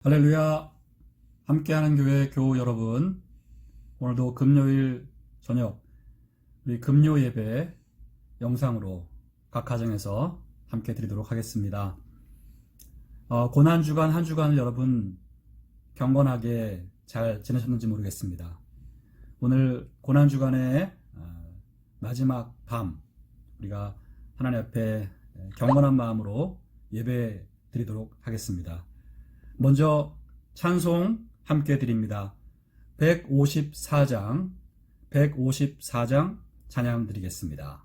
할렐루야. 함께하는 교회 교우 여러분, 오늘도 금요일 저녁 우리 금요 예배 영상으로 각 가정에서 함께 드리도록 하겠습니다. 고난주간 한 주간을 여러분 경건하게 잘 지내셨는지 모르겠습니다. 오늘 고난주간의 마지막 밤, 우리가 하나님 앞에 경건한 마음으로 예배 드리도록 하겠습니다. 먼저 찬송 함께 드립니다. 154장 찬양 드리겠습니다.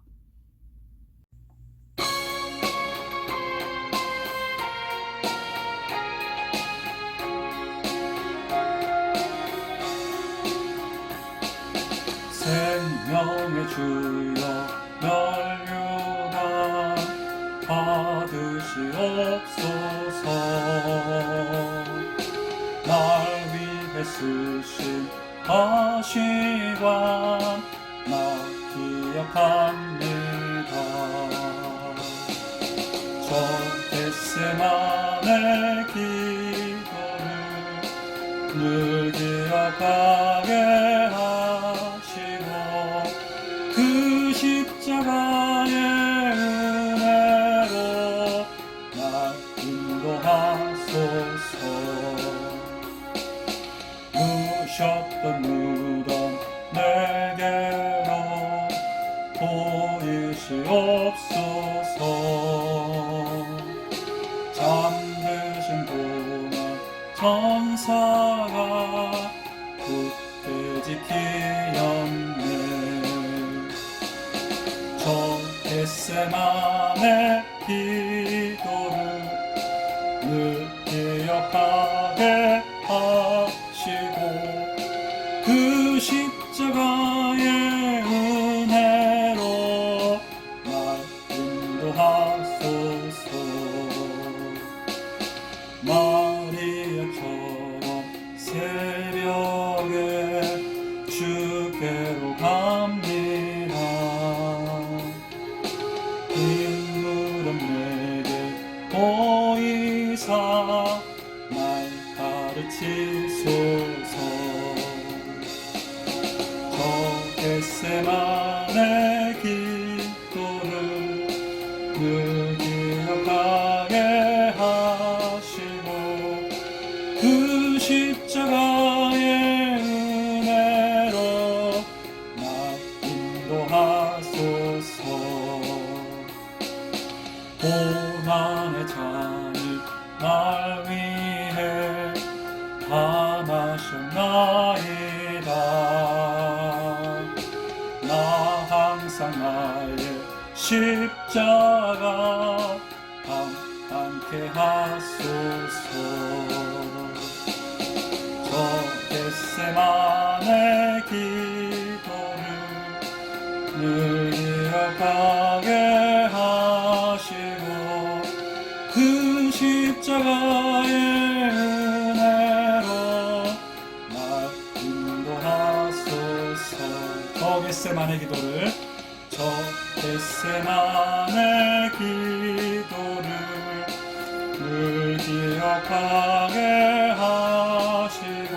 생명의 주여 멸류관 받으시옵소서. 날 위해 쓰신 가시관 나 기억합니다. 저 겟세마네 기도를 늘 기억하게 하시고 그 십자가의 은혜로 날 인도하소서. 누셨던 무덤 내게로 보이시옵소서. 잠드신 동안 천사가 굳게 지키었네. 저 겟세마네 기도를 늘 기억하게 하시고 그 십자가의 은혜로 날 인도하소서. 마리아처럼 새벽에 주께로 갑니다. 흰 무덤 내게 보이사 날 가르치소서. 저 겟세마네 기도를 늘 기억하게 하시고 그 십자가의 은혜로 날 인도하소서. 고난의 잔을 날 위해 다 마셨나이다. 나 항상 나의 십자가 담게 하소서. 저 겟세마네 기도를 늘 기억하게 하시고 그 십자가의 은혜로 날 인도하소서. 저 겟세마네 기도를 늘 기억하게 하시고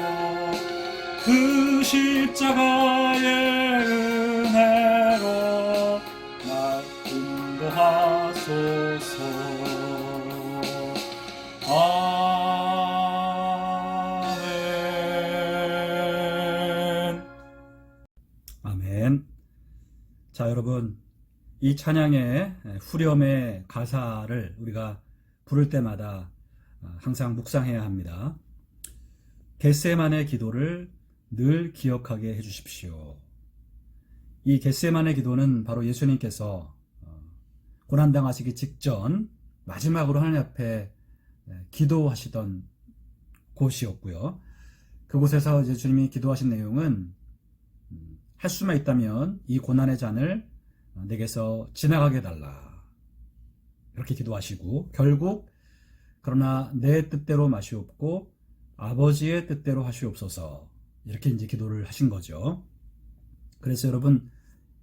그 십자가의 은혜로 날 인도하소서. 아멘. 자, 여러분, 이 찬양의 후렴의 가사를 우리가 부를 때마다 항상 묵상해야 합니다. 겟세마네 기도를 늘 기억하게 해주십시오. 이 겟세마네 기도는 바로 예수님께서 고난당하시기 직전 마지막으로 하나님 앞에 기도하시던 곳이었고요. 그곳에서 예수님이 기도하신 내용은 할 수만 있다면 이 고난의 잔을 내게서 지나가게 해달라, 이렇게 기도하시고, 결국 그러나 내 뜻대로 마시옵고 아버지의 뜻대로 하시옵소서, 이렇게 이제 기도를 하신 거죠. 그래서 여러분,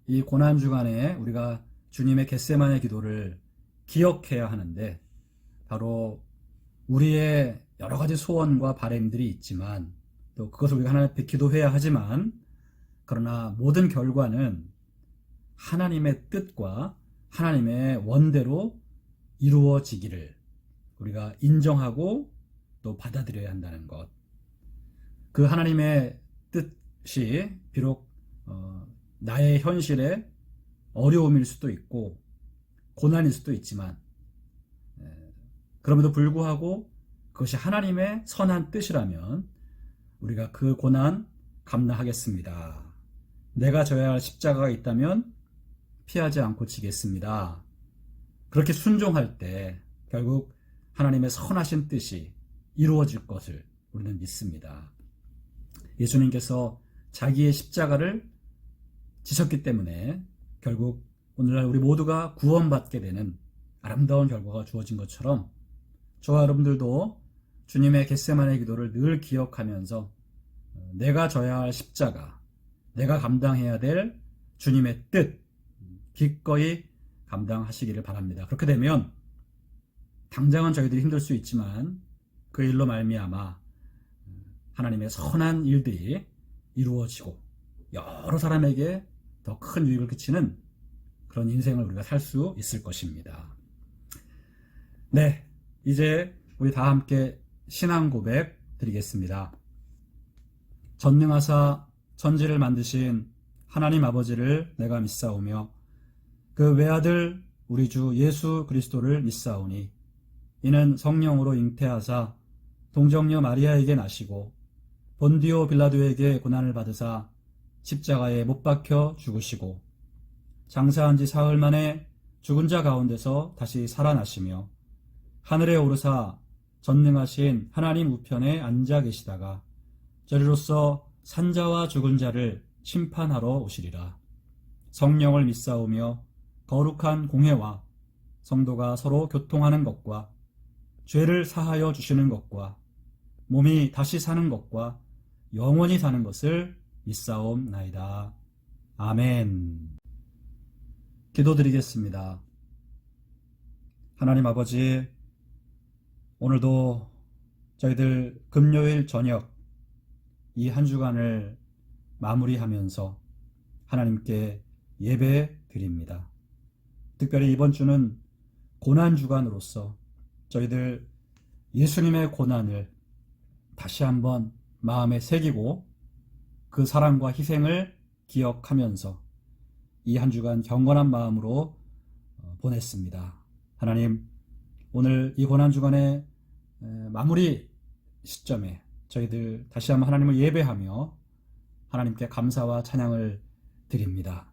이 고난주간에 우리가 주님의 겟세마네 기도를 기억해야 하는데, 바로 우리의 여러 가지 소원과 바램들이 있지만 또 그것을 우리가 하나님 앞에 기도해야 하지만 그러나 모든 결과는 하나님의 뜻과 하나님의 원대로 이루어지기를 우리가 인정하고 또 받아들여야 한다는 것. 그 하나님의 뜻이 비록 나의 현실에 어려움일 수도 있고 고난일 수도 있지만 그럼에도 불구하고 그것이 하나님의 선한 뜻이라면 우리가 그 고난 감당하겠습니다. 내가 져야 할 십자가가 있다면 피하지 않고 지겠습니다. 그렇게 순종할 때 결국 하나님의 선하신 뜻이 이루어질 것을 우리는 믿습니다. 예수님께서 자기의 십자가를 지셨기 때문에 결국 오늘날 우리 모두가 구원받게 되는 아름다운 결과가 주어진 것처럼 저와 여러분들도 주님의 겟세마네 기도를 늘 기억하면서 내가 져야 할 십자가, 내가 감당해야 될 주님의 뜻 기꺼이 감당하시기를 바랍니다. 그렇게 되면 당장은 저희들이 힘들 수 있지만 그 일로 말미암아 하나님의 선한 일들이 이루어지고 여러 사람에게 더 큰 유익을 끼치는 그런 인생을 우리가 살 수 있을 것입니다. 네, 이제 우리 다 함께 신앙 고백 드리겠습니다. 전능하사 천지를 만드신 하나님 아버지를 내가 믿사오며 그 외아들 우리 주 예수 그리스도를 믿사오니 이는 성령으로 잉태하사 동정녀 마리아에게 나시고 본디오 빌라도에게 고난을 받으사 십자가에 못 박혀 죽으시고 장사한 지 사흘 만에 죽은 자 가운데서 다시 살아나시며 하늘에 오르사 전능하신 하나님 우편에 앉아 계시다가 저리로서 산자와 죽은 자를 심판하러 오시리라. 성령을 믿사오며 거룩한 공회와 성도가 서로 교통하는 것과 죄를 사하여 주시는 것과 몸이 다시 사는 것과 영원히 사는 것을 믿사옵나이다. 아멘. 기도드리겠습니다. 하나님 아버지, 오늘도 저희들 금요일 저녁 이 한 주간을 마무리하면서 하나님께 예배 드립니다. 특별히 이번 주는 고난 주간으로서 저희들 예수님의 고난을 다시 한번 마음에 새기고 그 사랑과 희생을 기억하면서 이 한 주간 경건한 마음으로 보냈습니다. 하나님, 오늘 이 고난 주간의 마무리 시점에 저희들 다시 한번 하나님을 예배하며 하나님께 감사와 찬양을 드립니다.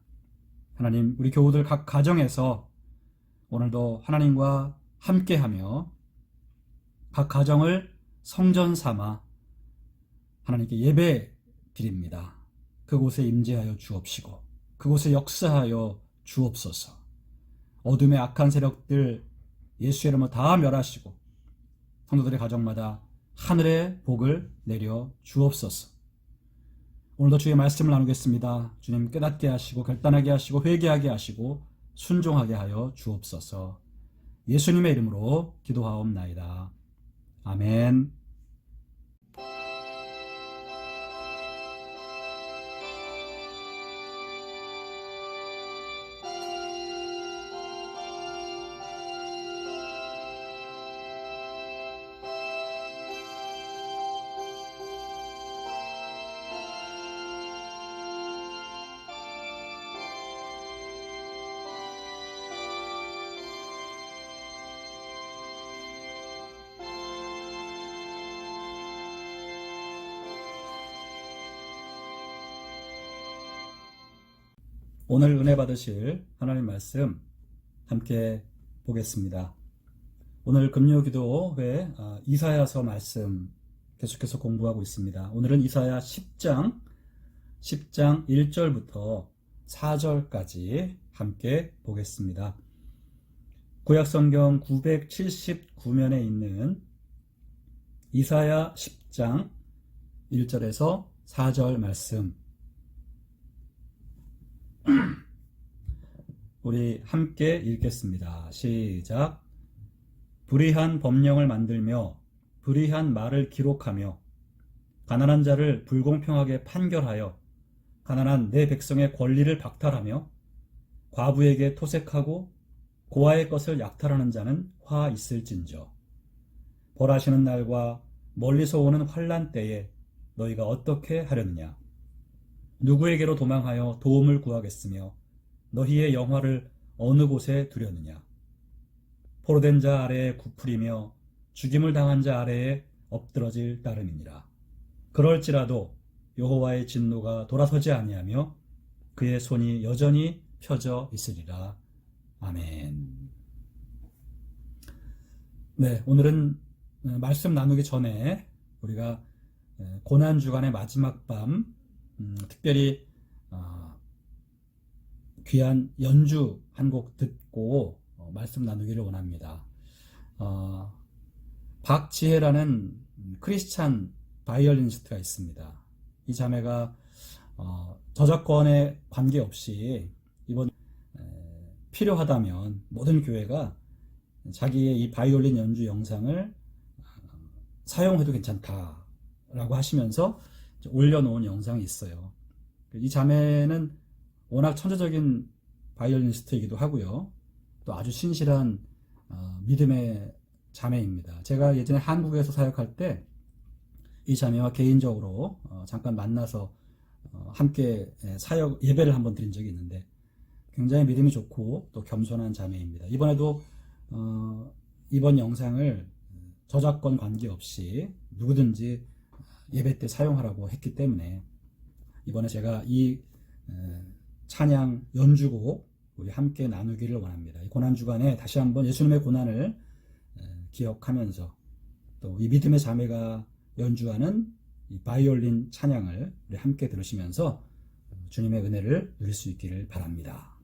하나님, 우리 교우들 각 가정에서 오늘도 하나님과 함께하며 각 가정을 성전 삼아 하나님께 예배 드립니다. 그곳에 임재하여 주옵시고 그곳에 역사하여 주옵소서. 어둠의 악한 세력들 예수의 이름으로 다 멸하시고 성도들의 가정마다 하늘의 복을 내려 주옵소서. 오늘도 주의 말씀을 나누겠습니다. 주님 깨닫게 하시고 결단하게 하시고 회개하게 하시고 순종하게 하여 주옵소서. 예수님의 이름으로 기도하옵나이다. 아멘. 오늘 은혜 받으실 하나님 말씀 함께 보겠습니다. 오늘 금요기도회 이사야서 말씀 계속해서 공부하고 있습니다. 오늘은 이사야 10장 1절부터 4절까지 함께 보겠습니다. 구약성경 979면에 있는 이사야 10장 1절에서 4절 말씀 우리 함께 읽겠습니다. 시작. 불의한 법령을 만들며 불의한 말을 기록하며 가난한 자를 불공평하게 판결하여 가난한 내 백성의 권리를 박탈하며 과부에게 토색하고 고아의 것을 약탈하는 자는 화 있을진저. 벌하시는 날과 멀리서 오는 환난 때에 너희가 어떻게 하려느냐? 누구에게로 도망하여 도움을 구하겠으며 너희의 영화를 어느 곳에 두려느냐? 포로된 자 아래에 굽으리며 죽임을 당한 자 아래에 엎드러질 따름이니라. 그럴지라도 여호와의 진노가 돌아서지 아니하며 그의 손이 여전히 펴져 있으리라. 아멘. 네, 오늘은 말씀 나누기 전에 우리가 고난주간의 마지막 밤, 특별히 귀한 연주 한 곡 듣고 말씀 나누기를 원합니다. 박지혜라는 크리스찬 바이올리니스트가 있습니다. 이 자매가 저작권에 관계없이 이번 필요하다면 모든 교회가 자기의 이 바이올린 연주 영상을 사용해도 괜찮다라고 하시면서 올려놓은 영상이 있어요. 이 자매는 워낙 천재적인 바이올리니스트이기도 하고요. 또 아주 신실한 믿음의 자매입니다. 제가 예전에 한국에서 사역할 때 이 자매와 개인적으로 잠깐 만나서 함께 사역 예배를 한번 드린 적이 있는데 굉장히 믿음이 좋고 또 겸손한 자매입니다. 이번에도 이번 영상을 저작권 관계없이 누구든지 예배 때 사용하라고 했기 때문에 이번에 제가 이 찬양 연주곡 우리 함께 나누기를 원합니다. 이 고난주간에 다시 한번 예수님의 고난을 기억하면서 또 이 믿음의 자매가 연주하는 이 바이올린 찬양을 우리 함께 들으시면서 주님의 은혜를 누릴 수 있기를 바랍니다.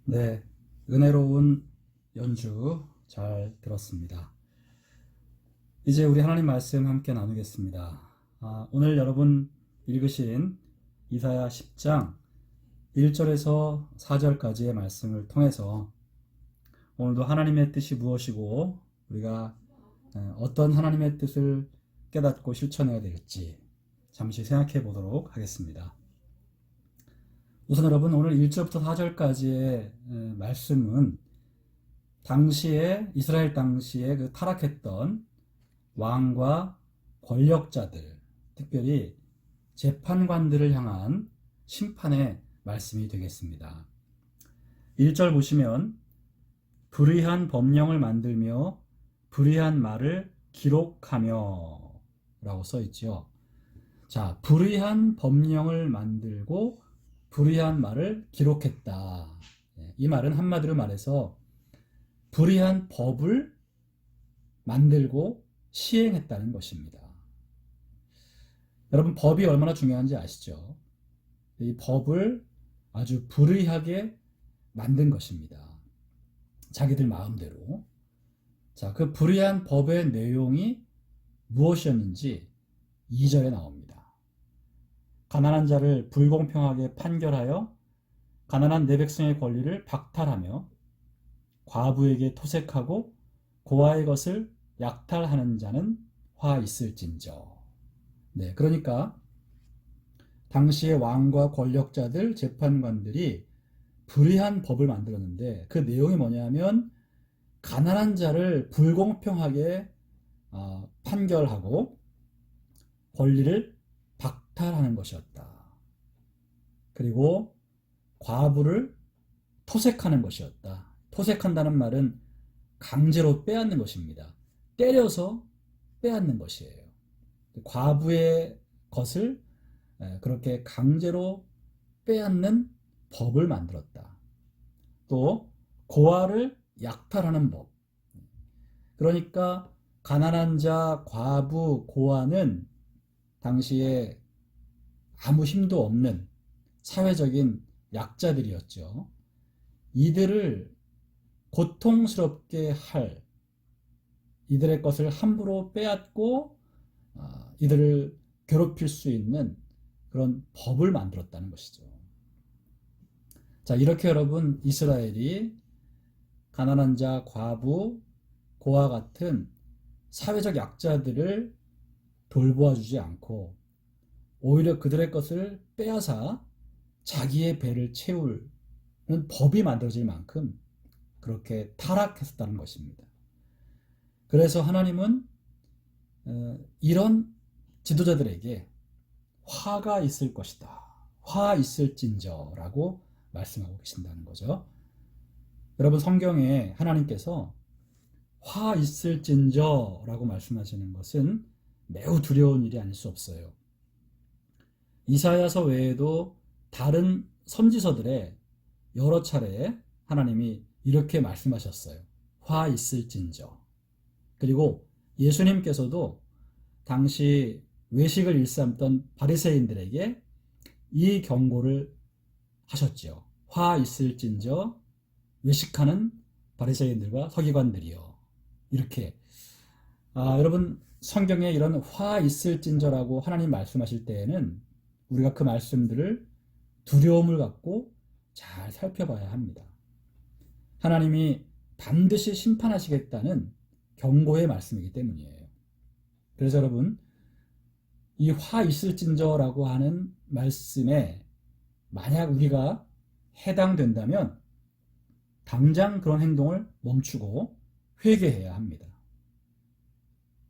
네, 은혜로운 연주 잘 들었습니다. 이제 우리 하나님 말씀 함께 나누겠습니다. 오늘 여러분 읽으신 이사야 10장 1절에서 4절까지의 말씀을 통해서 오늘도 하나님의 뜻이 무엇이고 우리가 어떤 하나님의 뜻을 깨닫고 실천해야 될지 잠시 생각해 보도록 하겠습니다. 우선 여러분 오늘 1절부터 4절까지의 말씀은 당시에 이스라엘 당시에 그 타락했던 왕과 권력자들, 특별히 재판관들을 향한 심판의 말씀이 되겠습니다. 1절 보시면 불의한 법령을 만들며 불의한 말을 기록하며 라고 써 있죠. 자, 불의한 법령을 만들고 불의한 말을 기록했다. 이 말은 한마디로 말해서 불의한 법을 만들고 시행했다는 것입니다. 여러분, 법이 얼마나 중요한지 아시죠? 이 법을 아주 불의하게 만든 것입니다. 자기들 마음대로. 자, 그 불의한 법의 내용이 무엇이었는지 2절에 나옵니다. 가난한 자를 불공평하게 판결하여 가난한 내 백성의 권리를 박탈하며 과부에게 토색하고 고아의 것을 약탈하는 자는 화 있을진저. 네, 그러니까 당시의 왕과 권력자들, 재판관들이 불의한 법을 만들었는데 그 내용이 뭐냐면 가난한 자를 불공평하게 판결하고 권리를 박탈하는 것이었다. 그리고 과부를 토색하는 것이었다. 토색한다는 말은 강제로 빼앗는 것입니다. 때려서 빼앗는 것이에요. 과부의 것을 그렇게 강제로 빼앗는 법을 만들었다. 또 고아를 약탈하는 법. 그러니까 가난한 자, 과부, 고아는 당시에 아무 힘도 없는 사회적인 약자들이었죠. 이들을 고통스럽게 할, 이들의 것을 함부로 빼앗고 이들을 괴롭힐 수 있는 그런 법을 만들었다는 것이죠. 자, 이렇게 여러분 이스라엘이 가난한 자, 과부, 고아 같은 사회적 약자들을 돌보아 주지 않고 오히려 그들의 것을 빼앗아 자기의 배를 채우는 법이 만들어질 만큼 그렇게 타락했었다는 것입니다. 그래서 하나님은 이런 지도자들에게 화가 있을 것이다. 화 있을진저라고 말씀하고 계신다는 거죠. 여러분 성경에 하나님께서 화 있을진저라고 말씀하시는 것은 매우 두려운 일이 아닐 수 없어요. 이사야서 외에도 다른 선지서들에 여러 차례 하나님이 이렇게 말씀하셨어요. 화 있을진저. 그리고 예수님께서도 당시 외식을 일삼던 바리새인들에게 이 경고를 하셨죠. 화 있을진저 외식하는 바리새인들과 서기관들이요. 이렇게 여러분 성경에 이런 화 있을진저라고 하나님 말씀하실 때에는 우리가 그 말씀들을 두려움을 갖고 잘 살펴봐야 합니다. 하나님이 반드시 심판하시겠다는 경고의 말씀이기 때문이에요. 그래서 여러분 이 화 있을진저라고 하는 말씀에 만약 우리가 해당된다면 당장 그런 행동을 멈추고 회개해야 합니다.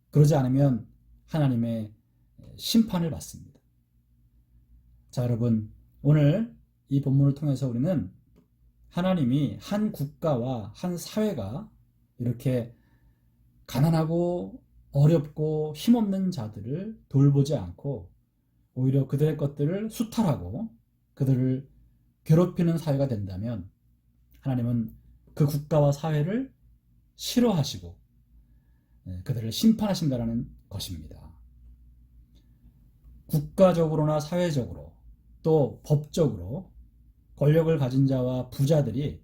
그러지 않으면 하나님의 심판을 받습니다. 자, 여러분 오늘 이 본문을 통해서 우리는 하나님이 한 국가와 한 사회가 이렇게 가난하고 어렵고 힘없는 자들을 돌보지 않고 오히려 그들의 것들을 수탈하고 그들을 괴롭히는 사회가 된다면 하나님은 그 국가와 사회를 싫어하시고 그들을 심판하신다는 것입니다. 국가적으로나 사회적으로 또 법적으로 권력을 가진 자와 부자들이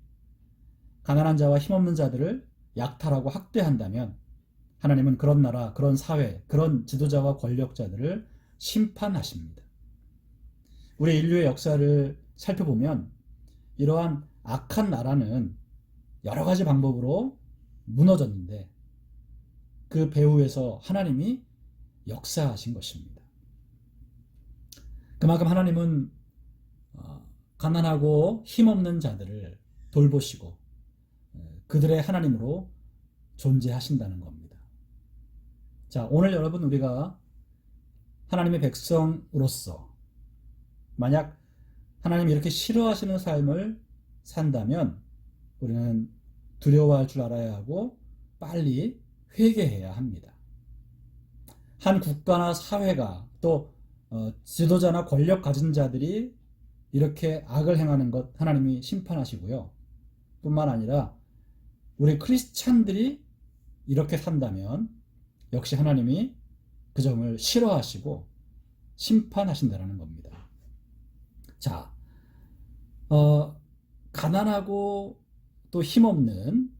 가난한 자와 힘없는 자들을 약탈하고 학대한다면 하나님은 그런 나라, 그런 사회, 그런 지도자와 권력자들을 심판하십니다. 우리 인류의 역사를 살펴보면 이러한 악한 나라는 여러 가지 방법으로 무너졌는데 그 배후에서 하나님이 역사하신 것입니다. 그만큼 하나님은 가난하고 힘없는 자들을 돌보시고 그들의 하나님으로 존재하신다는 겁니다. 자, 오늘 여러분 우리가 하나님의 백성으로서 만약 하나님이 이렇게 싫어하시는 삶을 산다면 우리는 두려워할 줄 알아야 하고 빨리 회개해야 합니다. 한 국가나 사회가 또 지도자나 권력 가진 자들이 이렇게 악을 행하는 것 하나님이 심판하시고요. 뿐만 아니라 우리 크리스찬들이 이렇게 산다면 역시 하나님이 그 점을 싫어하시고 심판하신다는 겁니다. 자, 가난하고 또 힘없는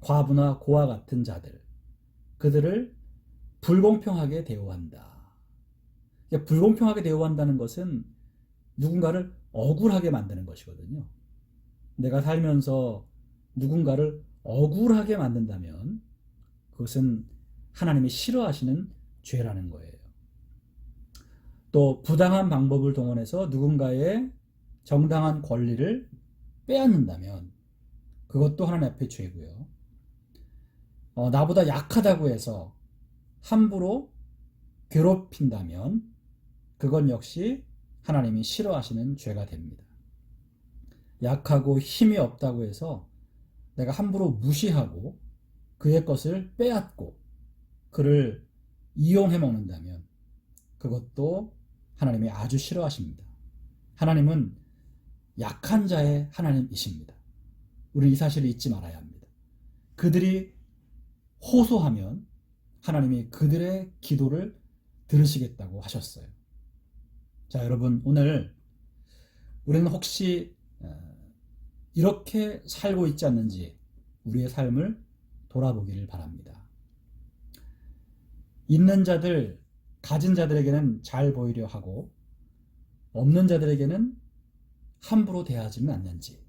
과부나 고아 같은 자들, 그들을 불공평하게 대우한다. 불공평하게 대우한다는 것은 누군가를 억울하게 만드는 것이거든요. 내가 살면서 누군가를 억울하게 만든다면 그것은 하나님이 싫어하시는 죄라는 거예요. 또 부당한 방법을 동원해서 누군가의 정당한 권리를 빼앗는다면 그것도 하나님 앞에 죄고요. 나보다 약하다고 해서 함부로 괴롭힌다면 그건 역시 하나님이 싫어하시는 죄가 됩니다. 약하고 힘이 없다고 해서 내가 함부로 무시하고 그의 것을 빼앗고 그를 이용해 먹는다면 그것도 하나님이 아주 싫어하십니다. 하나님은 약한 자의 하나님이십니다. 우리는 이 사실을 잊지 말아야 합니다. 그들이 호소하면 하나님이 그들의 기도를 들으시겠다고 하셨어요. 자, 여러분, 오늘 우리는 혹시 이렇게 살고 있지 않는지 우리의 삶을 돌아보기를 바랍니다. 있는 자들, 가진 자들에게는 잘 보이려 하고 없는 자들에게는 함부로 대하지는 않는지,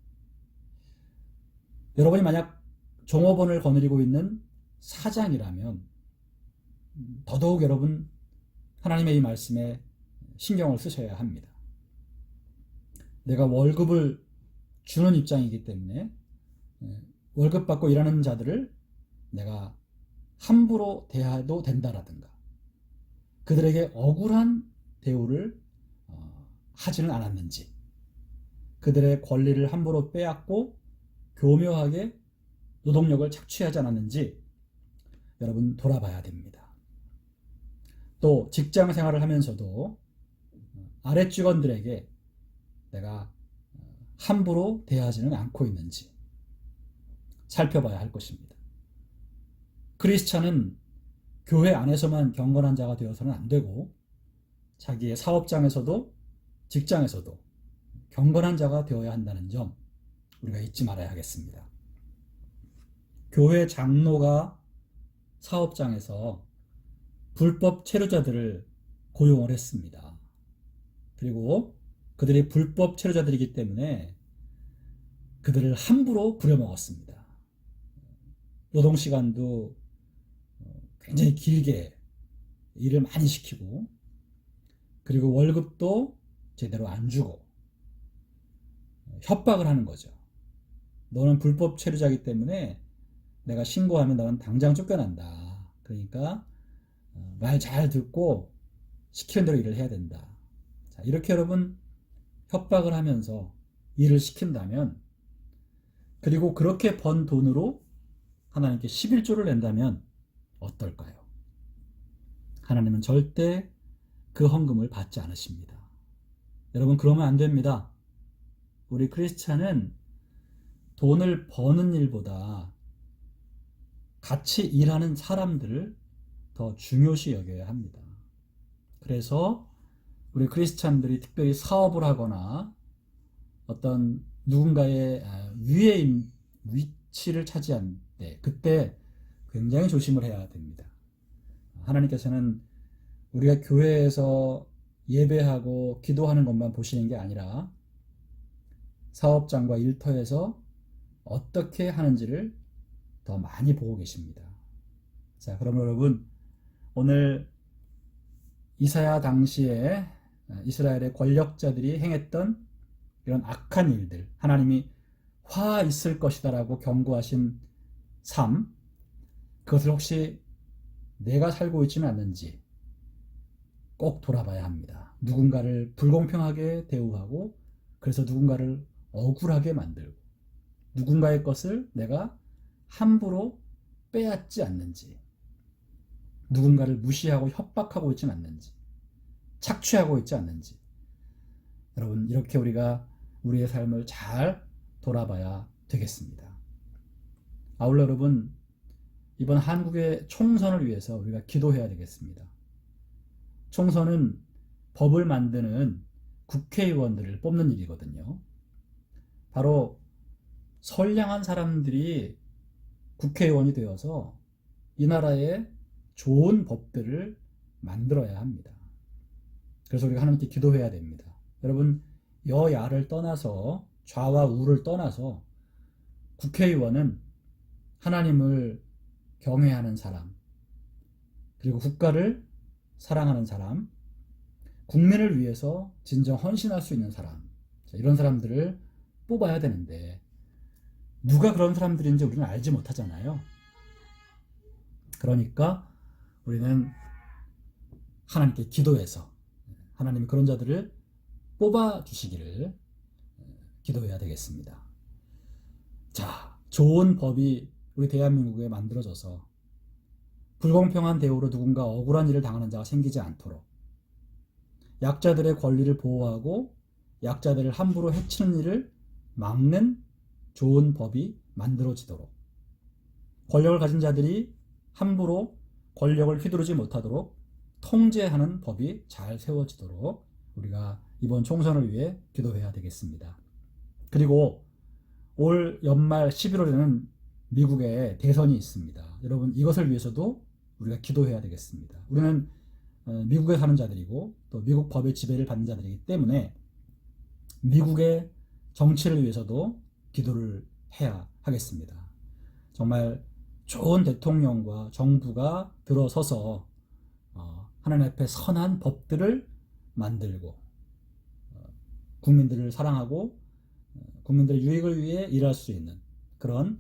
여러분이 만약 종업원을 거느리고 있는 사장이라면 더더욱 여러분 하나님의 이 말씀에 신경을 쓰셔야 합니다. 내가 월급을 주는 입장이기 때문에 월급 받고 일하는 자들을 내가 함부로 대해도 된다라든가 그들에게 억울한 대우를 하지는 않았는지, 그들의 권리를 함부로 빼앗고 교묘하게 노동력을 착취하지 않았는지 여러분 돌아봐야 됩니다. 또 직장 생활을 하면서도 아랫직원들에게 내가 함부로 대하지는 않고 있는지 살펴봐야 할 것입니다. 크리스찬은 교회 안에서만 경건한 자가 되어서는 안 되고 자기의 사업장에서도 직장에서도 경건한 자가 되어야 한다는 점 우리가 잊지 말아야 하겠습니다. 교회 장로가 사업장에서 불법 체류자들을 고용을 했습니다. 그리고 그들이 불법 체류자들이기 때문에 그들을 함부로 부려먹었습니다. 노동시간도 굉장히 길게 일을 많이 시키고 그리고 월급도 제대로 안 주고 협박을 하는 거죠. 너는 불법 체류자이기 때문에 내가 신고하면 너는 당장 쫓겨난다. 그러니까 말 잘 듣고 시키는 대로 일을 해야 된다. 자, 이렇게 여러분 협박을 하면서 일을 시킨다면, 그리고 그렇게 번 돈으로 하나님께 11조를 낸다면 어떨까요? 하나님은 절대 그 헌금을 받지 않으십니다. 여러분, 그러면 안 됩니다. 우리 크리스찬은 돈을 버는 일보다 같이 일하는 사람들을 더 중요시 여겨야 합니다. 그래서 우리 크리스찬들이 특별히 사업을 하거나 어떤 누군가의 위에 위치를 차지한 때, 그때 굉장히 조심을 해야 됩니다. 하나님께서는 우리가 교회에서 예배하고 기도하는 것만 보시는 게 아니라 사업장과 일터에서 어떻게 하는지를 더 많이 보고 계십니다. 자, 그럼 여러분, 오늘 이사야 당시에 이스라엘의 권력자들이 행했던 이런 악한 일들, 하나님이 화 있을 것이다라고 경고하신 삶, 그것을 혹시 내가 살고 있지는 않는지 꼭 돌아봐야 합니다. 누군가를 불공평하게 대우하고, 그래서 누군가를 억울하게 만들고, 누군가의 것을 내가 함부로 빼앗지 않는지, 누군가를 무시하고 협박하고 있지는 않는지, 착취하고 있지 않는지, 여러분, 이렇게 우리가 우리의 삶을 잘 돌아봐야 되겠습니다. 아울러 여러분, 이번 한국의 총선을 위해서 우리가 기도해야 되겠습니다. 총선은 법을 만드는 국회의원들을 뽑는 일이거든요. 바로 선량한 사람들이 국회의원이 되어서 이 나라에 좋은 법들을 만들어야 합니다. 그래서 우리가 하나님께 기도해야 됩니다. 여러분, 여야를 떠나서, 좌와 우를 떠나서 국회의원은 하나님을 경외하는 사람, 그리고 국가를 사랑하는 사람, 국민을 위해서 진정 헌신할 수 있는 사람, 이런 사람들을 뽑아야 되는데 누가 그런 사람들인지 우리는 알지 못하잖아요. 그러니까 우리는 하나님께 기도해서 하나님이 그런 자들을 뽑아주시기를 기도해야 되겠습니다. 자, 좋은 법이 우리 대한민국에 만들어져서 불공평한 대우로 누군가 억울한 일을 당하는 자가 생기지 않도록, 약자들의 권리를 보호하고 약자들을 함부로 해치는 일을 막는 좋은 법이 만들어지도록, 권력을 가진 자들이 함부로 권력을 휘두르지 못하도록 통제하는 법이 잘 세워지도록 우리가 이번 총선을 위해 기도해야 되겠습니다. 그리고 올 연말 11월에는 미국에 대선이 있습니다. 여러분, 이것을 위해서도 우리가 기도해야 되겠습니다. 우리는 미국에 사는 자들이고 또 미국 법의 지배를 받는 자들이기 때문에 미국의 정치를 위해서도 기도를 해야 하겠습니다. 정말 좋은 대통령과 정부가 들어서서 하나님 앞에 선한 법들을 만들고 국민들을 사랑하고 국민들의 유익을 위해 일할 수 있는 그런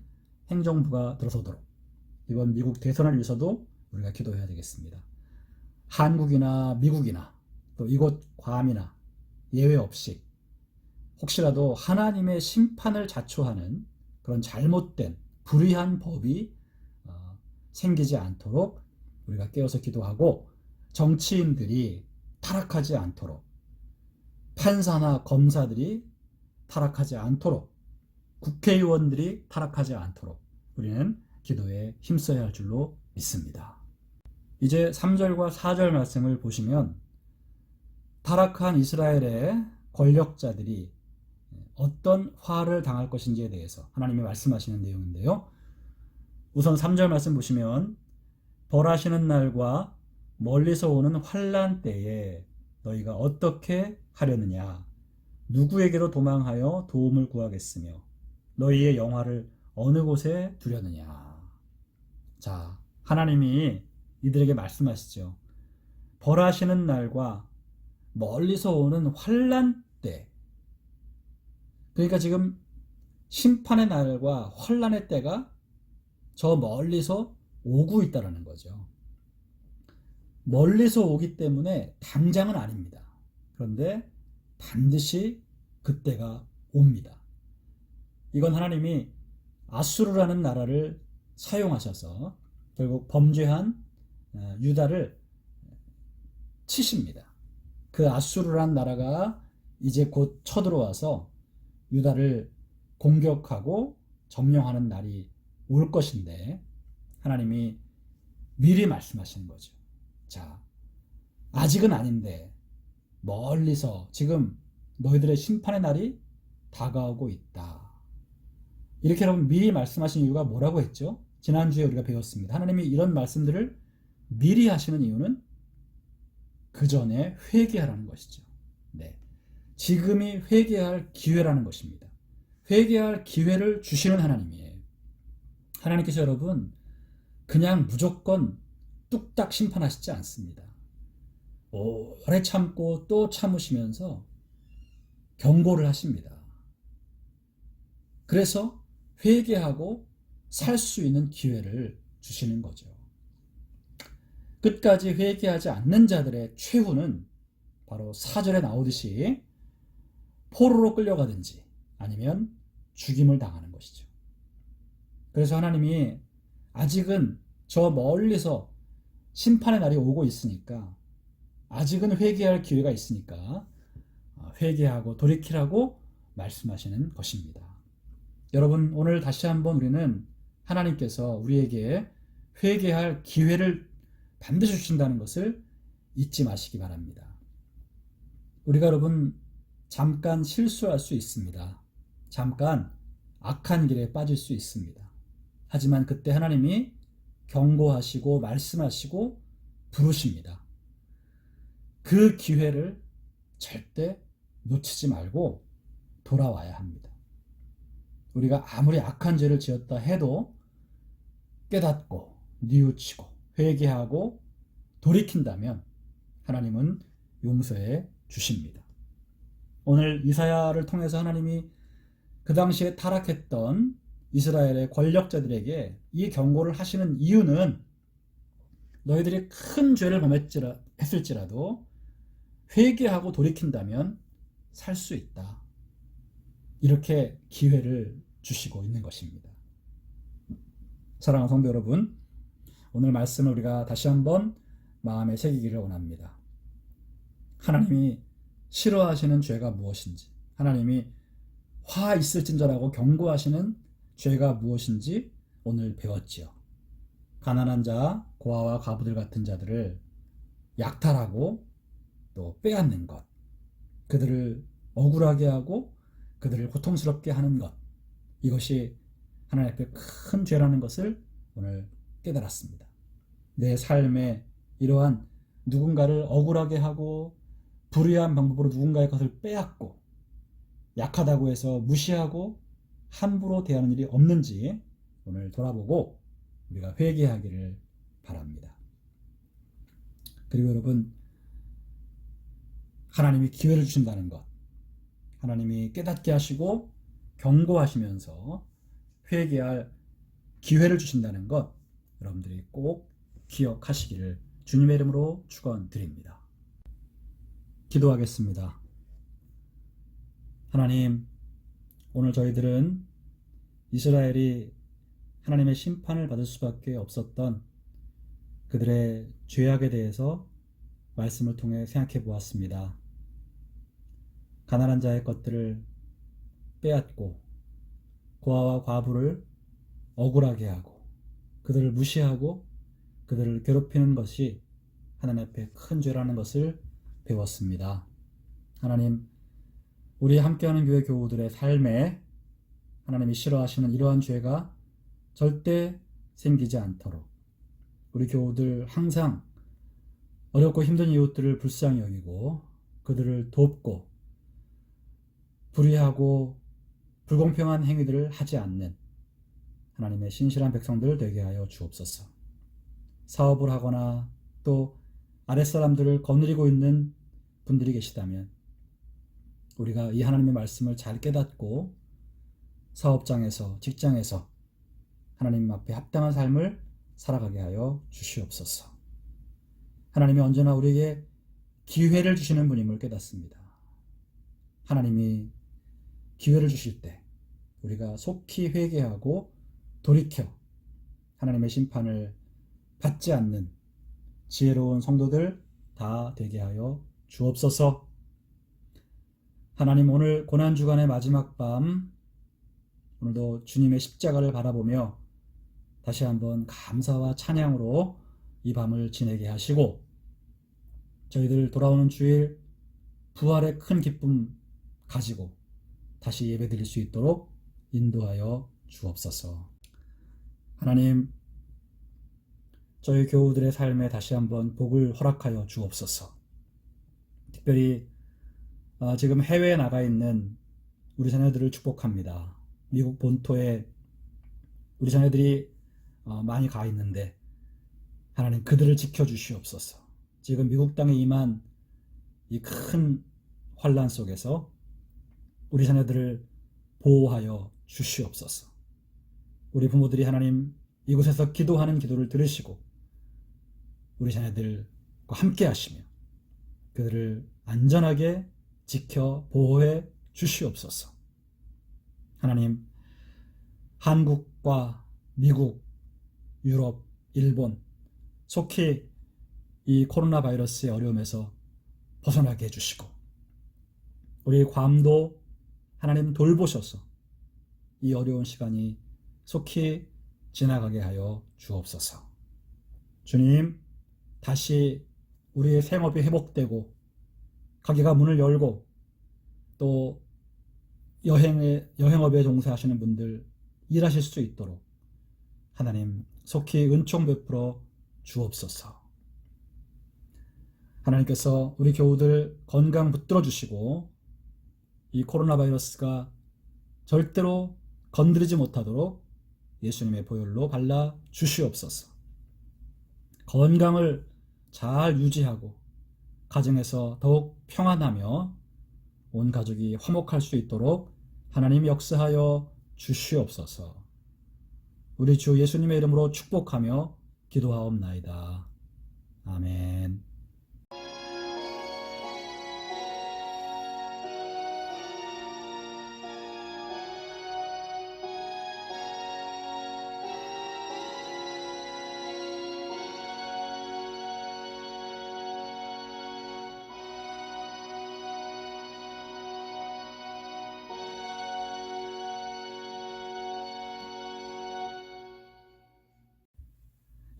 행정부가 들어서도록 이번 미국 대선을 위해서도 우리가 기도해야 되겠습니다. 한국이나 미국이나 또 이곳 괌이나 예외 없이 혹시라도 하나님의 심판을 자초하는 그런 잘못된 불의한 법이 생기지 않도록 우리가 깨어서 기도하고, 정치인들이 타락하지 않도록, 판사나 검사들이 타락하지 않도록, 국회의원들이 타락하지 않도록 우리는 기도에 힘써야 할 줄로 믿습니다. 이제 3절과 4절 말씀을 보시면 타락한 이스라엘의 권력자들이 어떤 화를 당할 것인지에 대해서 하나님이 말씀하시는 내용인데요. 우선 3절 말씀 보시면 벌하시는 날과 멀리서 오는 환난 때에 너희가 어떻게 하려느냐, 누구에게로 도망하여 도움을 구하겠으며 너희의 영화를 어느 곳에 두려느냐. 자, 하나님이 이들에게 말씀하시죠. 벌하시는 날과 멀리서 오는 환난 때, 그러니까 지금 심판의 날과 환난의 때가 저 멀리서 오고 있다는 거죠. 멀리서 오기 때문에 당장은 아닙니다. 그런데 반드시 그때가 옵니다. 이건 하나님이 아수르라는 나라를 사용하셔서 결국 범죄한 유다를 치십니다. 그 아수르라는 나라가 이제 곧 쳐들어와서 유다를 공격하고 점령하는 날이 올 것인데 하나님이 미리 말씀하시는 거죠. 자, 아직은 아닌데 멀리서 지금 너희들의 심판의 날이 다가오고 있다. 이렇게 여러분 미리 말씀하신 이유가 뭐라고 했죠? 지난주에 우리가 배웠습니다. 하나님이 이런 말씀들을 미리 하시는 이유는 그 전에 회개하라는 것이죠. 네. 지금이 회개할 기회라는 것입니다. 회개할 기회를 주시는 하나님이에요. 하나님께서 여러분 그냥 무조건 뚝딱 심판하시지 않습니다. 오래 참고 또 참으시면서 경고를 하십니다. 그래서 회개하고 살 수 있는 기회를 주시는 거죠. 끝까지 회개하지 않는 자들의 최후는 바로 4절에 나오듯이 포로로 끌려가든지 아니면 죽임을 당하는 것이죠. 그래서 하나님이 아직은 저 멀리서 심판의 날이 오고 있으니까 아직은 회개할 기회가 있으니까 회개하고 돌이키라고 말씀하시는 것입니다. 여러분 오늘 다시 한번 우리는 하나님께서 우리에게 회개할 기회를 반드시 주신다는 것을 잊지 마시기 바랍니다. 우리가 여러분 잠깐 실수할 수 있습니다. 잠깐 악한 길에 빠질 수 있습니다. 하지만 그때 하나님이 경고하시고 말씀하시고 부르십니다. 그 기회를 절대 놓치지 말고 돌아와야 합니다. 우리가 아무리 악한 죄를 지었다 해도 깨닫고 뉘우치고 회개하고 돌이킨다면 하나님은 용서해 주십니다. 오늘 이사야를 통해서 하나님이 그 당시에 타락했던 이스라엘의 권력자들에게 이 경고를 하시는 이유는 너희들이 큰 죄를 범했을지라도 회개하고 돌이킨다면 살 수 있다. 이렇게 기회를 주시고 있는 것입니다. 사랑하는 성도 여러분, 오늘 말씀을 우리가 다시 한번 마음에 새기기를 원합니다. 하나님이 싫어하시는 죄가 무엇인지, 하나님이 화 있을진저라고 경고하시는 죄가 무엇인지 오늘 배웠지요. 가난한 자, 고아와 과부들 같은 자들을 약탈하고 또 빼앗는 것, 그들을 억울하게 하고 그들을 고통스럽게 하는 것, 이것이 하나님 앞에 큰 죄라는 것을 오늘 깨달았습니다. 내 삶에 이러한 누군가를 억울하게 하고 불의한 방법으로 누군가의 것을 빼앗고 약하다고 해서 무시하고 함부로 대하는 일이 없는지 오늘 돌아보고 우리가 회개하기를 바랍니다. 그리고 여러분, 하나님이 기회를 주신다는 것, 하나님이 깨닫게 하시고 경고하시면서 회개할 기회를 주신다는 것, 여러분들이 꼭 기억하시기를 주님의 이름으로 축원드립니다. 기도하겠습니다. 하나님, 오늘 저희들은 이스라엘이 하나님의 심판을 받을 수밖에 없었던 그들의 죄악에 대해서 말씀을 통해 생각해 보았습니다. 가난한 자의 것들을 빼앗고 고아와 과부를 억울하게 하고 그들을 무시하고 그들을 괴롭히는 것이 하나님 앞에 큰 죄라는 것을 배웠습니다. 하나님, 우리 함께하는 교회 교우들의 삶에 하나님이 싫어하시는 이러한 죄가 절대 생기지 않도록 우리 교우들 항상 어렵고 힘든 이웃들을 불쌍히 여기고 그들을 돕고 불의하고 불공평한 행위들을 하지 않는 하나님의 신실한 백성들 되게 하여 주옵소서. 사업을 하거나 또 아랫사람들을 거느리고 있는 분들이 계시다면 우리가 이 하나님의 말씀을 잘 깨닫고 사업장에서 직장에서 하나님 앞에 합당한 삶을 살아가게 하여 주시옵소서. 하나님이 언제나 우리에게 기회를 주시는 분임을 깨닫습니다. 하나님이 기회를 주실 때 우리가 속히 회개하고 돌이켜 하나님의 심판을 받지 않는 지혜로운 성도들 다 되게 하여 주옵소서. 하나님, 오늘 고난주간의 마지막 밤, 오늘도 주님의 십자가를 바라보며 다시 한번 감사와 찬양으로 이 밤을 지내게 하시고 저희들 돌아오는 주일 부활의 큰 기쁨 가지고 다시 예배드릴 수 있도록 인도하여 주옵소서. 하나님, 저희 교우들의 삶에 다시 한번 복을 허락하여 주옵소서. 특별히 지금 해외에 나가 있는 우리 자녀들을 축복합니다. 미국 본토에 우리 자녀들이 많이 가 있는데 하나님 그들을 지켜주시옵소서. 지금 미국 땅에 임한 이 큰 환란 속에서 우리 자녀들을 보호하여 주시옵소서. 우리 부모들이 하나님 이곳에서 기도하는 기도를 들으시고 우리 자녀들과 함께 하시며 그들을 안전하게 지켜 보호해 주시옵소서. 하나님, 한국과 미국, 유럽, 일본 속히 이 코로나 바이러스의 어려움에서 벗어나게 해주시고 우리 괌도 하나님 돌보셔서 이 어려운 시간이 속히 지나가게 하여 주옵소서. 주님, 다시 우리의 생업이 회복되고 가게가 문을 열고 또 여행업에 종사하시는 분들 일하실 수 있도록 하나님 속히 은총 베풀어 주옵소서. 하나님께서 우리 교우들 건강 붙들어 주시고 이 코로나 바이러스가 절대로 건드리지 못하도록 예수님의 보혈로 발라 주시옵소서. 건강을 잘 유지하고 가정에서 더욱 평안하며 온 가족이 화목할 수 있도록 하나님 역사하여 주시옵소서. 우리 주 예수님의 이름으로 축복하며 기도하옵나이다. 아멘.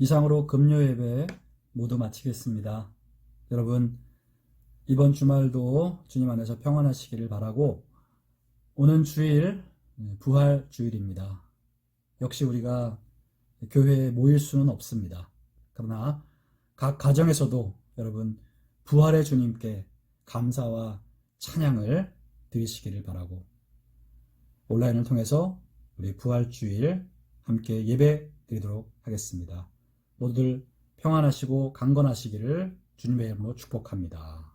이상으로 금요 예배 모두 마치겠습니다. 여러분, 이번 주말도 주님 안에서 평안하시기를 바라고 오는 주일 부활 주일입니다. 역시 우리가 교회에 모일 수는 없습니다. 그러나 각 가정에서도 여러분 부활의 주님께 감사와 찬양을 드리시기를 바라고 온라인을 통해서 우리 부활 주일 함께 예배 드리도록 하겠습니다. 모두들 평안하시고 강건하시기를 주님의 이름으로 축복합니다.